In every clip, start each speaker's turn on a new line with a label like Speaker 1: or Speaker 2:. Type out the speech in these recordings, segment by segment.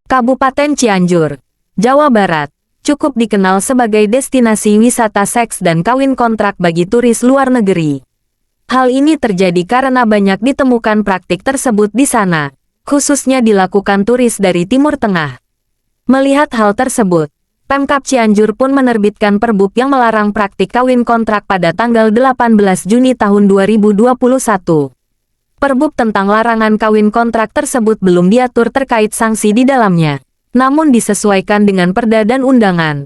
Speaker 1: Kabupaten Cianjur, Jawa Barat, cukup dikenal sebagai destinasi wisata seks dan kawin kontrak bagi turis luar negeri. Hal ini terjadi karena banyak ditemukan praktik tersebut di sana, khususnya dilakukan turis dari Timur Tengah. Melihat hal tersebut, Pemkab Cianjur pun menerbitkan Perbub yang melarang praktik kawin kontrak pada tanggal 18 Juni tahun 2021. Perbub tentang larangan kawin kontrak tersebut belum diatur terkait sanksi di dalamnya, namun disesuaikan dengan perda dan undang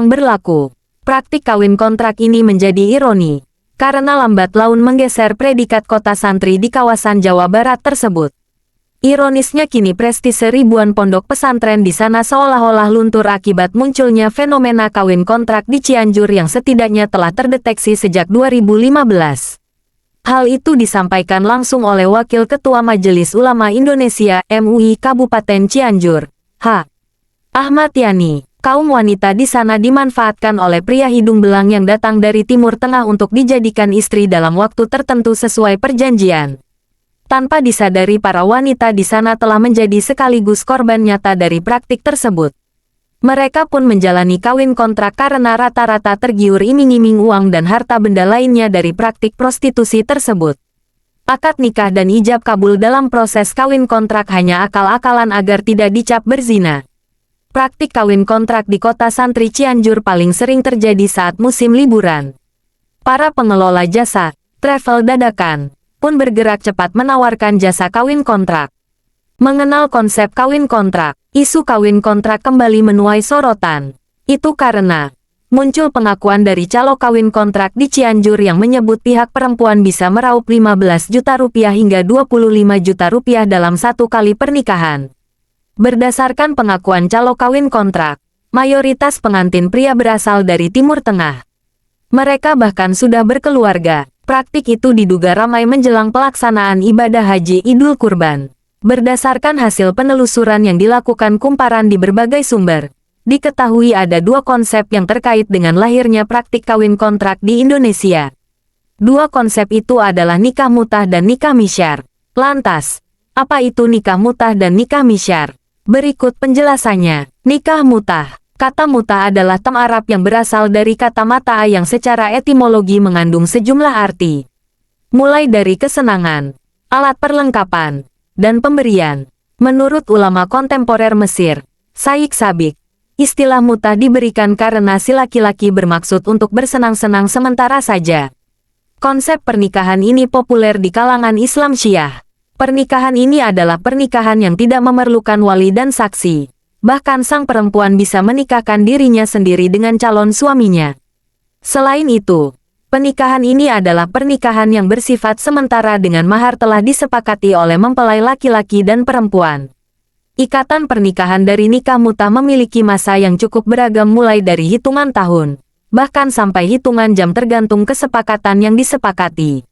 Speaker 1: berlaku. Praktik kawin kontrak ini menjadi ironi, karena lambat laun menggeser predikat kota santri di kawasan Jawa Barat tersebut. Ironisnya kini prestise ribuan pondok pesantren di sana seolah-olah luntur akibat munculnya fenomena kawin kontrak di Cianjur yang setidaknya telah terdeteksi sejak 2015. Hal itu disampaikan langsung oleh Wakil Ketua Majelis Ulama Indonesia (MUI) Kabupaten Cianjur, H. Ahmad Yani. Kaum wanita di sana dimanfaatkan oleh pria hidung belang yang datang dari Timur Tengah untuk dijadikan istri dalam waktu tertentu sesuai perjanjian. Tanpa disadari para wanita di sana telah menjadi sekaligus korban nyata dari praktik tersebut. Mereka pun menjalani kawin kontrak karena rata-rata tergiur iming-iming uang dan harta benda lainnya dari praktik prostitusi tersebut. Akad nikah dan ijab kabul dalam proses kawin kontrak hanya akal-akalan agar tidak dicap berzina. Praktik kawin kontrak di kota santri Cianjur paling sering terjadi saat musim liburan. Para pengelola jasa, travel dadakan, pun bergerak cepat menawarkan jasa kawin kontrak. Mengenal konsep kawin kontrak, isu kawin kontrak kembali menuai sorotan. Itu karena muncul pengakuan dari calo kawin kontrak di Cianjur yang menyebut pihak perempuan bisa meraup 15 juta rupiah hingga 25 juta rupiah dalam satu kali pernikahan. Berdasarkan pengakuan calo kawin kontrak, mayoritas pengantin pria berasal dari Timur Tengah. Mereka bahkan sudah berkeluarga. Praktik itu diduga ramai menjelang pelaksanaan ibadah haji Idul Kurban. Berdasarkan hasil penelusuran yang dilakukan kumparan di berbagai sumber, diketahui ada dua konsep yang terkait dengan lahirnya praktik kawin kontrak di Indonesia. Dua konsep itu adalah nikah mutah dan nikah misyar. Lantas, apa itu nikah mutah dan nikah misyar? Berikut penjelasannya. Nikah mutah. Kata mutah adalah term Arab yang berasal dari kata mata'a yang secara etimologi mengandung sejumlah arti. Mulai dari kesenangan, alat perlengkapan, dan pemberian. Menurut ulama kontemporer Mesir, Sayyid Sabik, istilah mutah diberikan karena si laki-laki bermaksud untuk bersenang-senang sementara saja. Konsep pernikahan ini populer di kalangan Islam Syiah. Pernikahan ini adalah pernikahan yang tidak memerlukan wali dan saksi. Bahkan sang perempuan bisa menikahkan dirinya sendiri dengan calon suaminya. Selain itu, pernikahan ini adalah pernikahan yang bersifat sementara dengan mahar telah disepakati oleh mempelai laki-laki dan perempuan. Ikatan pernikahan dari nikah mutah memiliki masa yang cukup beragam mulai dari hitungan tahun, bahkan sampai hitungan jam tergantung kesepakatan yang disepakati.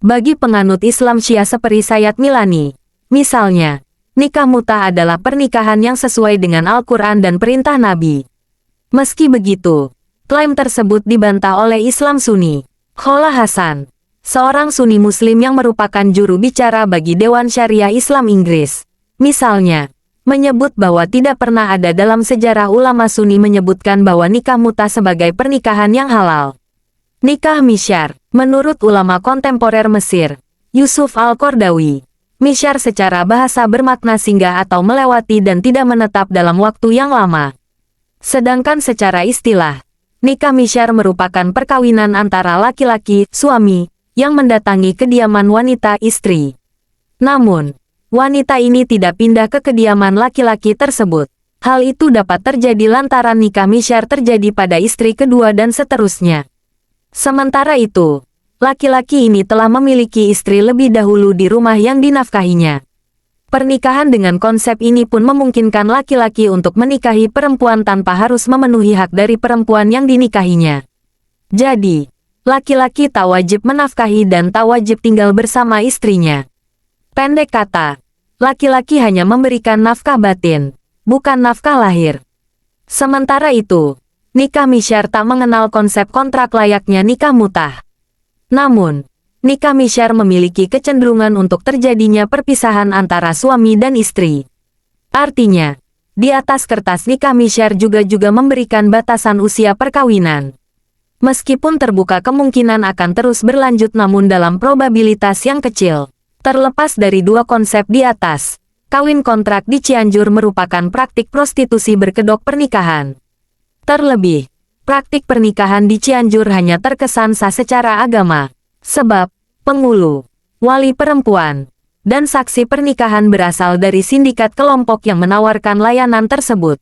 Speaker 1: Bagi penganut Islam Syiah seperti Sayyid Milani, misalnya, nikah mutah adalah pernikahan yang sesuai dengan Al-Quran dan perintah Nabi. Meski begitu, klaim tersebut dibantah oleh Islam Sunni. Khola Hasan, seorang Sunni Muslim yang merupakan juru bicara bagi Dewan Syariah Islam Inggris, misalnya, menyebut bahwa tidak pernah ada dalam sejarah ulama Sunni menyebutkan bahwa nikah mutah sebagai pernikahan yang halal. Nikah misyar, menurut ulama kontemporer Mesir, Yusuf Al-Qardawi, misyar secara bahasa bermakna singgah atau melewati dan tidak menetap dalam waktu yang lama. Sedangkan secara istilah, nikah misyar merupakan perkawinan antara laki-laki, suami, yang mendatangi kediaman wanita istri. Namun, wanita ini tidak pindah ke kediaman laki-laki tersebut. Hal itu dapat terjadi lantaran nikah misyar terjadi pada istri kedua dan seterusnya. Sementara itu, laki-laki ini telah memiliki istri lebih dahulu di rumah yang dinafkahinya. Pernikahan dengan konsep ini pun memungkinkan laki-laki untuk menikahi perempuan tanpa harus memenuhi hak dari perempuan yang dinikahinya. Jadi, laki-laki tak wajib menafkahi dan tak wajib tinggal bersama istrinya. Pendek kata, laki-laki hanya memberikan nafkah batin, bukan nafkah lahir. Sementara itu, nikah misyar tak mengenal konsep kontrak layaknya nikah mutah. Namun, nikah misyar memiliki kecenderungan untuk terjadinya perpisahan antara suami dan istri. Artinya, di atas kertas nikah misyar juga memberikan batasan usia perkawinan. Meskipun terbuka kemungkinan akan terus berlanjut namun dalam probabilitas yang kecil. Terlepas dari dua konsep di atas, kawin kontrak di Cianjur merupakan praktik prostitusi berkedok pernikahan. Terlebih, praktik pernikahan di Cianjur hanya terkesan sah secara agama, sebab penghulu, wali perempuan, dan saksi pernikahan berasal dari sindikat kelompok yang menawarkan layanan tersebut.